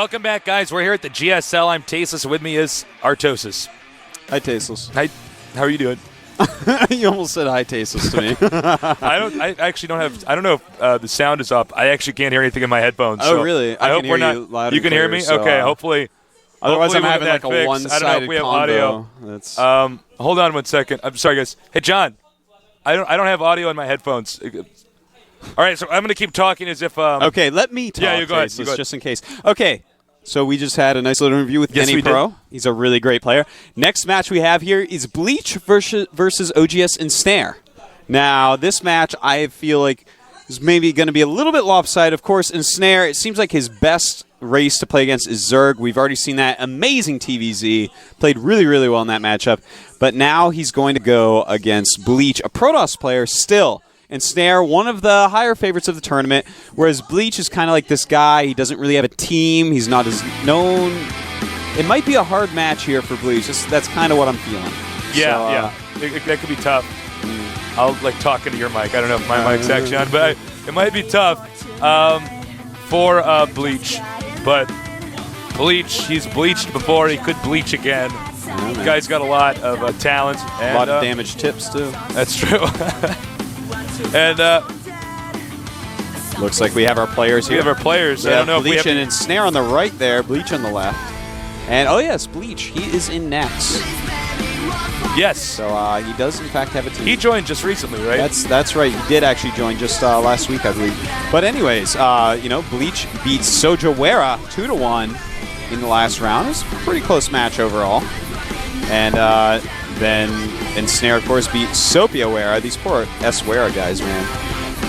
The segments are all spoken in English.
Welcome back, guys. We're here at the GSL. I'm Tasteless. With me is Artosis. Hi, Tasteless. Hi. How are you doing? You almost said hi, Tasteless to me. I actually don't have. I don't know if the sound is up. I actually can't hear anything in my headphones. Oh, so really? I hope can we're hear not. you loud You and can clear, hear me. so, Okay. Hopefully. Otherwise, hopefully I'm having like a one-sided I don't know if we have combo. audio. Hold on 1 second. I'm sorry, guys. Hey, John. I don't have audio in my headphones. All right, so I'm going to keep talking as if. Okay, let me talk. Yeah, you go ahead. Tasteless, just in case. Okay. So we just had a nice little interview with Kenny Pro. Did. He's a really great player. Next match we have here is Bleach versus OGS Ensnare. Now, this match I feel like is maybe going to be a little bit lopsided. Of course, Ensnare, it seems like his best race to play against is Zerg. We've already seen that amazing TVZ. Played really, really well in that matchup. But now he's going to go against Bleach, a Protoss player still. Ensnare, one of the higher favorites of the tournament, whereas Bleach is kind of like this guy. He doesn't really have a team. He's not as known. It might be a hard match here for Bleach. That's kind of what I'm feeling. Yeah, so, that could be tough. I'll talk into your mic. I don't know if my mic's actually on, but it might be tough for Bleach. But Bleach, he's bleached before. He could bleach again. The guy's got a lot of talent. And, a lot of damage tips, too. That's true. And looks like we have our players here. We have our players. Yeah, I don't know Bleach if we have and Ensnare on the right there, Bleach on the left. And, oh, yes, Bleach. He is in next. Yes. So he does, in fact, have a team. He joined just recently, right? That's right. He did actually join just last week, I believe. But anyways, Bleach beats Sojawera 2-1 in the last round. It was a pretty close match overall. And then Ensnare, of course, beat Sopiawera. These poor S-Wera guys, man.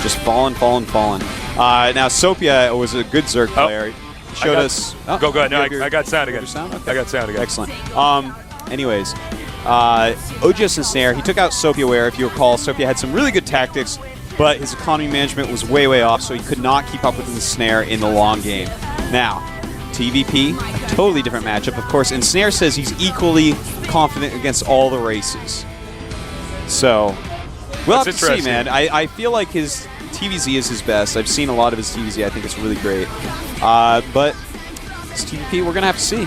Just falling. Now, Sopia was a good Zerg player. He showed us... Oh, go ahead. No, I got sound again. Okay. I got sound again. Excellent. Anyways, OGS Ensnare, he took out Sopiawera. If you recall, Sopia had some really good tactics, but his economy management was way off, so he could not keep up with Ensnare in the long game. Now, TVP, a totally different matchup. Of course, Ensnare says he's equally confident against all the races. So, we'll have to see, man. I feel like his TVZ is his best. I've seen a lot of his TVZ. I think it's really great. But this TVP, we're going to have to see.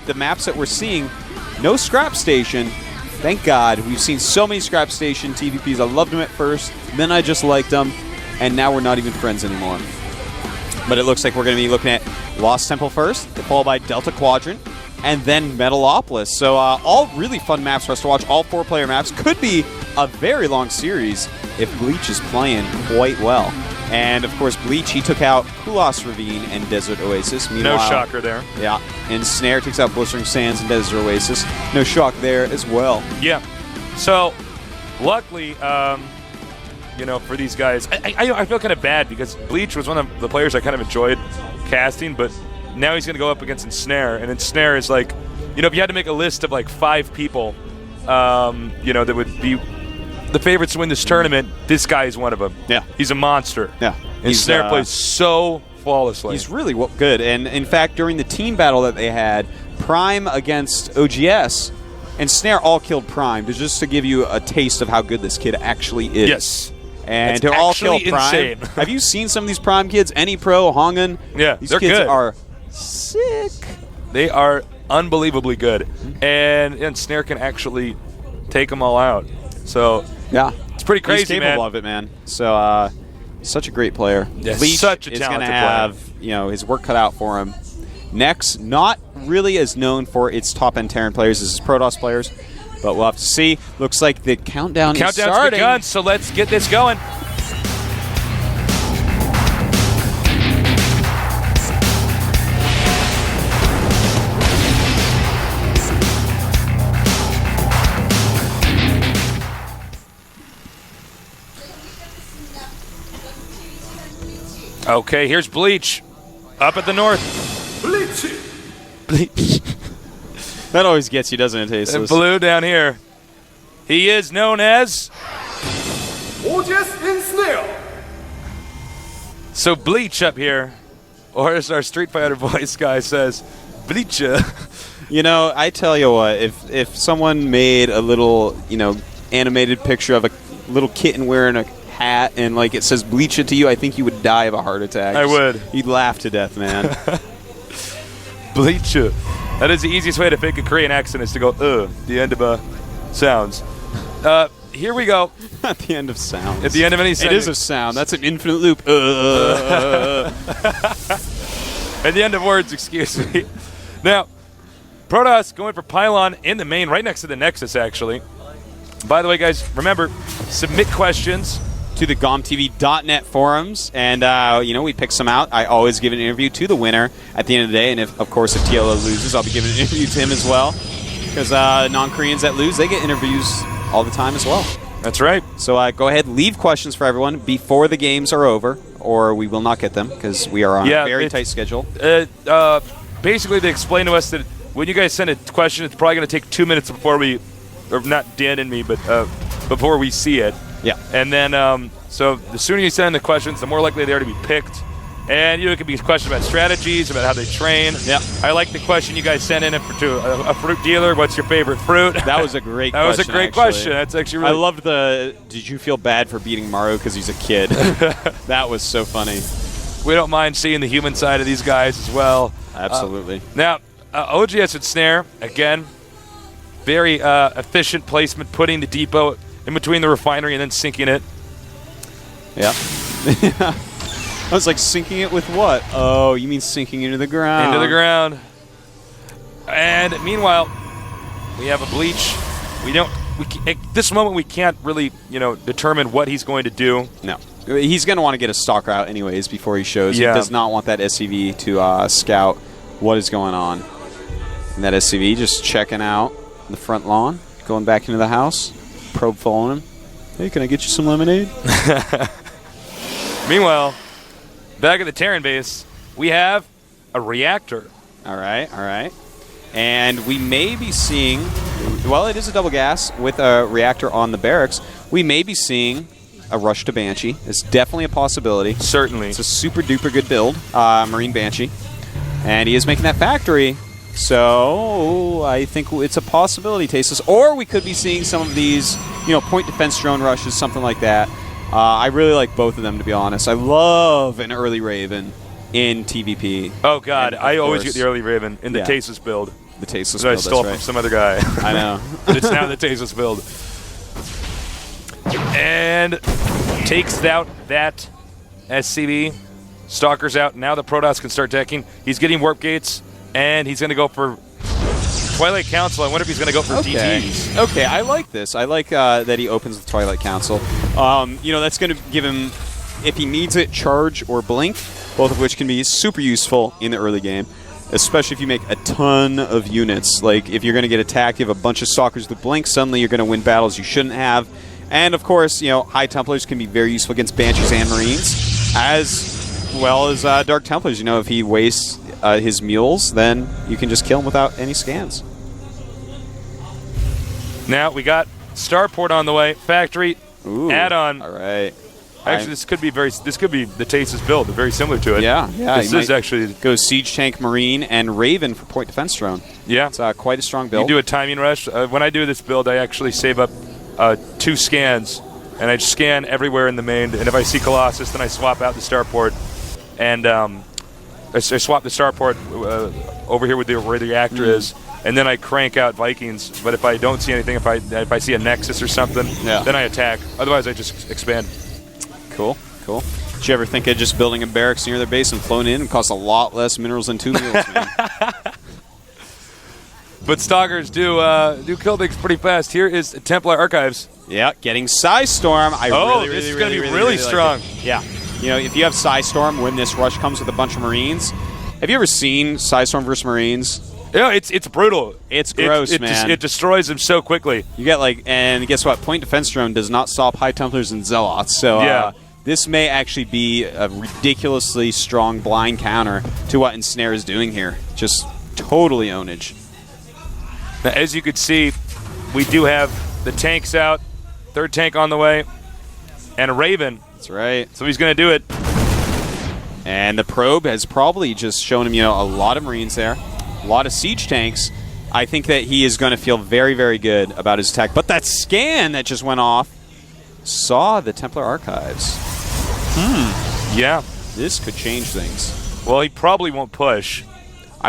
The maps that we're seeing, no Scrap Station. Thank God. We've seen so many Scrap Station TVPs. I loved them at first. Then I just liked them. And now we're not even friends anymore. But it looks like we're going to be looking at Lost Temple first, followed by Delta Quadrant, and then Metalopolis. So all really fun maps for us to watch. All 4-player maps. Could be a very long series if Bleach is playing quite well. And, of course, Bleach, he took out Kulas Ravine and Desert Oasis. Meanwhile, no shocker there. Yeah. And Snare takes out Blistering Sands and Desert Oasis. No shock there as well. Yeah. So, luckily... for these guys, I feel kind of bad because Bleach was one of the players I kind of enjoyed casting, but now he's going to go up against Ensnare, and Ensnare is like, if you had to make a list of 5 people, that would be the favorites to win this tournament, this guy is one of them. Yeah. He's a monster. Yeah. Ensnare plays so flawlessly. He's really good, and in fact, during the team battle that they had, Prime against OGS, Ensnare all killed Prime, just to give you a taste of how good this kid actually is. Yes. And it's to all kill Prime. insane. Have you seen some of these Prime kids? Any Pro, Hongan? Yeah, these they're kids good. Are sick. They are unbelievably good, and Snare can actually take them all out. So yeah, it's pretty crazy, He's capable man. of it, man. So such a great player. Yeah, Bleach such a is talented going to have his work cut out for him. Next, not really as known for its top-end Terran players as his Protoss players. But we'll have to see. Looks like the countdown is starting. Countdown's begun, so let's get this going. Okay, here's Bleach. Up at the north. Bleach. That always gets you, doesn't it, Tasteless? And blue down here. He is known as... OGS Ensnare. So Bleach up here, or as our Street Fighter voice guy says, Bleacha. I tell you what, if someone made a little, animated picture of a little kitten wearing a hat and, it says Bleacha to you, I think you would die of a heart attack. I would. You'd laugh to death, man. Bleach. That is the easiest way to fake a Korean accent is to go, the end of sounds. Here we go. At the end of sounds. At the end of any sentence. It is a sound. That's an infinite loop. At the end of words, excuse me. Now, Protoss going for Pylon in the main, right next to the Nexus, actually. By the way, guys, remember, submit questions to the GOMTV.net forums, and we pick some out. I always give an interview to the winner at the end of the day, and of course, if TLO loses, I'll be giving an interview to him as well, because non-Koreans that lose, they get interviews all the time as well. That's right. So go ahead, leave questions for everyone before the games are over, or we will not get them, because we are on a very tight schedule. Basically, they explained to us that when you guys send a question, it's probably going to take 2 minutes before we, or not Dan and me, but before we see it. Yeah. And then, so the sooner you send in the questions, the more likely they are to be picked. And it could be questions about strategies, about how they train. Yeah. I like the question you guys sent in to a fruit dealer. What's your favorite fruit? That was a great that question. was a great question. That's actually really... I loved did you feel bad for beating Maru because he's a kid? That was so funny. We don't mind seeing the human side of these guys as well. Absolutely. Now, OGS Ensnare, again, very efficient placement, putting the depot in between the refinery and then sinking it. Yeah. I was like, sinking it with what? Oh, you mean sinking into the ground. Into the ground. And meanwhile, we have a Bleach. At this moment, we can't really, determine what he's going to do. No. He's going to want to get a stalker out anyways before he shows. Yeah. He does not want that SCV to scout what is going on. And that SCV just checking out the front lawn, going back into the house, probe following him. Hey, can I get you some lemonade? Meanwhile, back at the Terran base, we have a reactor. All right. And we may be seeing, well, it is a double gas with a reactor on the barracks. We may be seeing a rush to Banshee. It's definitely a possibility. Certainly. It's a super duper good build, Marine Banshee. And he is making that factory. So I think it's a possibility, Tasteless. Or we could be seeing some of these, point defense drone rushes, something like that. I really like both of them, to be honest. I love an early Raven in TVP. Oh, God. I always get the early Raven in the Tasteless build. The Tasteless build, I stole from some other guy. I know. But it's now the Tasteless build. And takes out that SCV. Stalker's out. Now the Protoss can start decking. He's getting warp gates, and he's going to go for Twilight Council. I wonder if he's going to go for DTs. Okay, I like this. I like that he opens with Twilight Council. That's going to give him, if he needs it, Charge or Blink, both of which can be super useful in the early game, especially if you make a ton of units. Like, if you're going to get attacked, you have a bunch of Stalkers with Blink, suddenly you're going to win battles you shouldn't have. And, of course, High Templars can be very useful against Banshees and Marines, as well as Dark Templars. If he wastes his mules, then you can just kill him without any scans. Now we got Starport on the way. Factory add-on. All right. Actually, this could be the Tasteless build. They're very similar to it. Yeah. This is actually go Siege Tank, Marine, and Raven for point defense drone. Yeah, it's quite a strong build. You do a timing rush. When I do this build, I actually save up 2 scans, and I scan everywhere in the main. And if I see Colossus, then I swap out the Starport, and I swap the Starport over here where the reactor is, and then I crank out Vikings. But if I don't see anything, if I see a Nexus or something, then I attack. Otherwise, I just expand. Cool. Did you ever think of just building a barracks near their base and flown in? It costs a lot less minerals than 2 mules, man. But Stalkers do kill things pretty fast. Here is Templar Archives. Yeah, getting Psystorm. This is going to be really strong. Like yeah. If you have Psystorm when this rush comes with a bunch of Marines, have you ever seen Psystorm versus Marines? Yeah, it's brutal. It's gross, man. It destroys them so quickly. You get and guess what? Point defense drone does not stop High Templars and Zealots. So this may actually be a ridiculously strong blind counter to what Ensnare is doing here. Just totally ownage. Now, as you can see, we do have the tanks out, 3rd tank on the way, and a Raven. That's right. So he's going to do it. And the probe has probably just shown him, a lot of Marines there. A lot of siege tanks. I think that he is going to feel very, very good about his attack. But that scan that just went off saw the Templar Archives. Yeah. This could change things. Well, he probably won't push.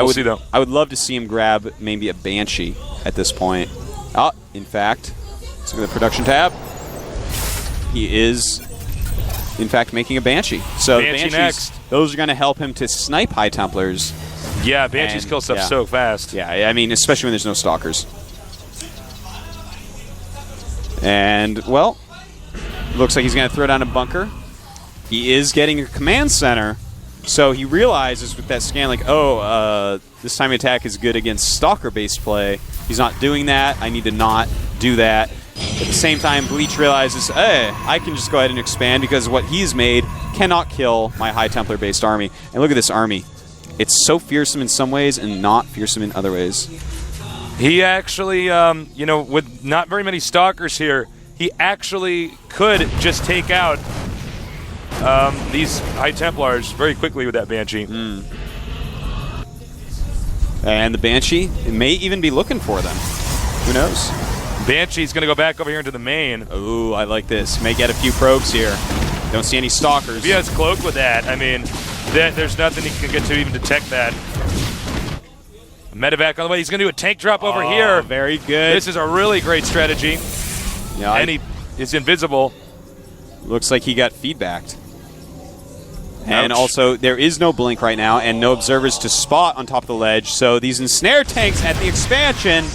We'll see, though. I would love to see him grab maybe a Banshee at this point. Oh, in fact, let's look at the production tab. He is, in fact, making a Banshee. So Banshee next. Those are going to help him to snipe High Templars. Yeah, Banshee's kill stuff so fast. Yeah, I mean, especially when there's no Stalkers. And, well, looks like he's going to throw down a bunker. He is getting a command center. So he realizes with that scan, like, this time attack is good against Stalker-based play. He's not doing that. I need to not do that. At the same time, Bleach realizes, hey, I can just go ahead and expand because what he's made cannot kill my High Templar-based army. And look at this army. It's so fearsome in some ways and not fearsome in other ways. He actually, with not very many Stalkers here, he actually could just take out these High Templars very quickly with that Banshee. And the Banshee may even be looking for them. Who knows? Banshee's going to go back over here into the main. Ooh, I like this. May get a few probes here. Don't see any Stalkers. If he has Cloak with that, I mean, there's nothing he can get to even detect that. Medevac on the way. He's going to do a tank drop over here. Very good. This is a really great strategy. Yeah, and he is invisible. Looks like he got feedbacked. And also, there is no blink right now and no observers to spot on top of the ledge. So these Ensnare tanks at the expansion.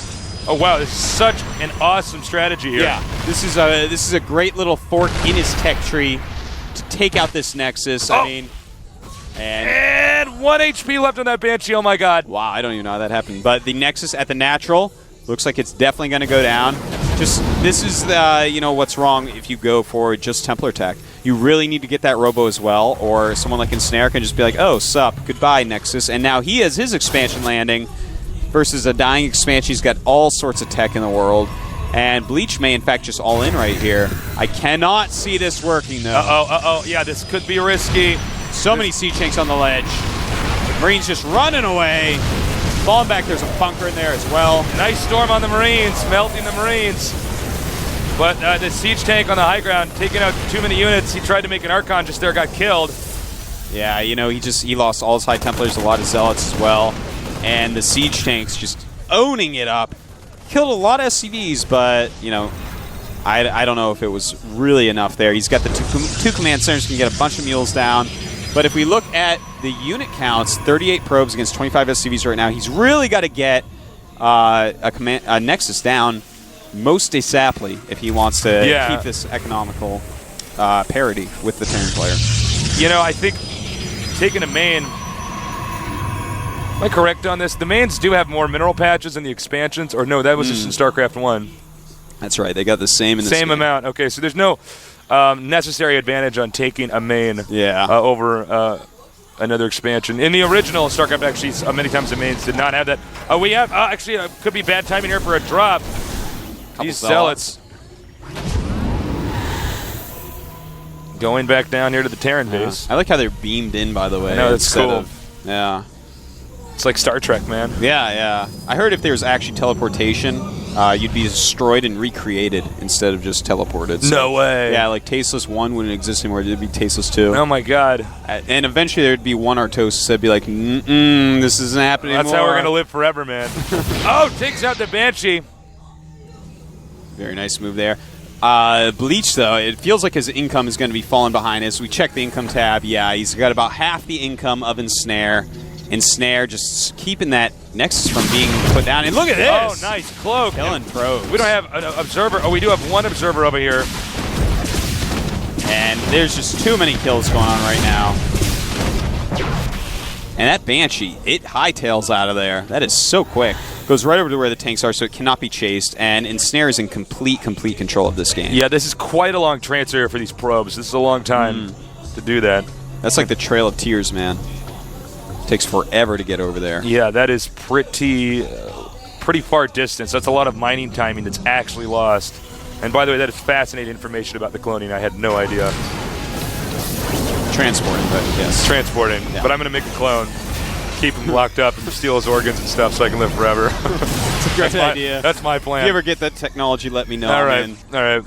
Oh, wow. This is such an awesome strategy here. Yeah. This is a great little fork in his tech tree to take out this Nexus. I mean... And 1 HP left on that Banshee. Oh, my God. Wow, I don't even know how that happened. But the Nexus at the natural looks like it's definitely going to go down. This is what's wrong if you go for just Templar attack. You really need to get that Robo as well, or someone like Ensnare can just be like, oh, sup, goodbye, Nexus. And now he has his expansion landing versus a dying expansion. He's got all sorts of tech in the world. And Bleach may, in fact, just all in right here. I cannot see this working, though. Uh-oh. Yeah, this could be risky. So many siege tanks on the ledge. The Marines just running away. Falling back, there's a bunker in there as well. Nice storm on the Marines, melting the Marines. But the siege tank on the high ground, taking out too many units. He tried to make an Archon just there, got killed. Yeah, he lost all his High Templars, a lot of Zealots as well. And the siege tanks just owning it up. Killed a lot of SCVs, but, I don't know if it was really enough there. He's got the two command centers, can get a bunch of mules down. But if we look at the unit counts, 38 probes against 25 SCVs right now, he's really got to get a Nexus down most ASAPly if he wants to keep this economical parity with the Terran player. I think taking a main, am I correct on this? The mains do have more mineral patches in the expansions, or no, that was just in StarCraft 1. That's right, they got the same in the same amount. Okay, so there's no necessary advantage on taking a main over another expansion. In the original StarCraft, actually, many times the mains did not have that. We have, actually, could be bad timing here for a drop. These Zealots going back down here to the Terran base. I like how they're beamed in, by the way. No, that's cool. It's like Star Trek, man. Yeah. I heard if there was actually teleportation, you'd be destroyed and recreated instead of just teleported. So, no way. Yeah, like Tasteless 1 wouldn't exist anymore. It'd be Tasteless 2. Oh, my God. And eventually there'd be one Artosis that'd be like, this isn't happening anymore. That's how we're going to live forever, man. Oh, takes out the Banshee. Very nice move there. Bleach, though, it feels like his income is going to be falling behind as we check the income tab. Yeah, he's got about half the income of Ensnare. Ensnare just keeping that Nexus from being put down. And look at this! Oh, nice cloak. Killing probes. We don't have an observer. Oh, we do have one observer over here. And there's just too many kills going on right now. And that Banshee, it hightails out of there. That is so quick. Goes right over to where the tanks are, so it cannot be chased. And Ensnare is in complete control of this game. Yeah, this is quite a long transfer for these probes. This is a long time to do that. That's like the Trail of Tears, man. Takes forever to get over there. Yeah, that is pretty far distance. That's a lot of mining timing that's actually lost. And by the way, that is fascinating information about the cloning. I had no idea. Transporting, but yes. Transporting. Yeah. But I'm going to make a clone. Keep him locked up and steal his organs and stuff so I can live forever. It's a great idea. That's my plan. If you ever get that technology, let me know. All right. Man. All right.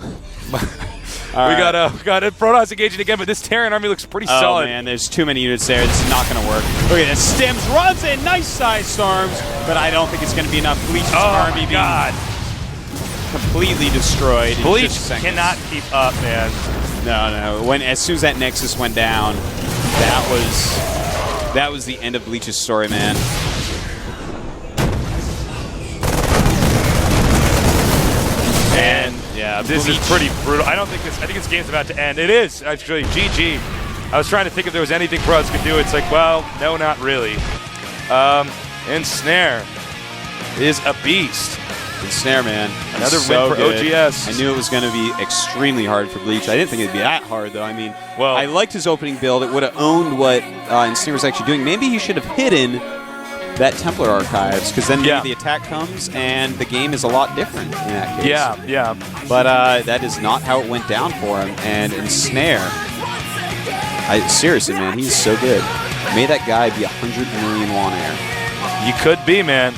We got Protoss engaging again, but this Terran army looks pretty solid. Oh man, there's too many units there. This is not going to work. Look at this. Stims runs in, nice size storms, but I don't think it's going to be enough. Bleach's army being completely destroyed. Bleach cannot keep up, man. No. As soon as that Nexus went down, that was the end of Bleach's story, man. And yeah, this is pretty brutal. I think this game's about to end. It is actually GG. I was trying to think if there was anything Protoss could do. It's like, well, no, not really. Ensnare is a beast. Ensnare, man. Another win for good. OGS. I knew it was going to be extremely hard for Bleach. I didn't think it'd be that hard, though. I mean, well, I liked his opening build. It would have owned what Ensnare was actually doing. Maybe he should have hidden that Templar Archives, because then maybe the attack comes and the game is a lot different in that case. Yeah. But that is not how it went down for him. And Ensnare, seriously, man, he's so good. May that guy be 100 million won air. You could be, man.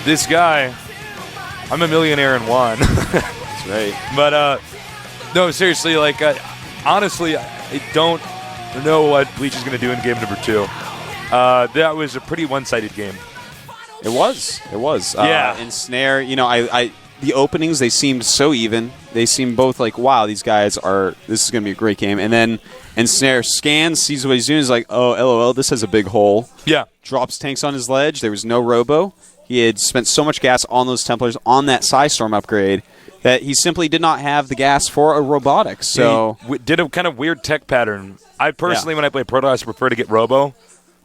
This guy, I'm a millionaire in one. That's right. But no, seriously, like honestly, I don't know what Bleach is going to do in game number 2. That was a pretty one-sided game. It was. Yeah. Ensnare, the openings, they seemed so even. They seemed both like, wow, this is going to be a great game. And then Ensnare scans, sees what he's doing, is like, oh, LOL, this has a big hole. Yeah. Drops tanks on his ledge. There was no robo. He had spent so much gas on those Templars on that Psystorm upgrade that he simply did not have the gas for a robotics. So he did a kind of weird tech pattern. I personally, when I play Protoss, prefer to get robo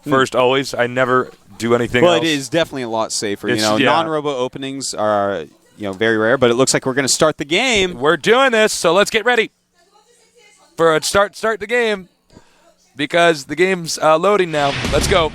first always. I never do anything else. Well, it is definitely a lot safer. Non-robo openings are very rare, but it looks like we're going to start the game. We're doing this, so let's get ready for a start the game because the game's loading now. Let's go.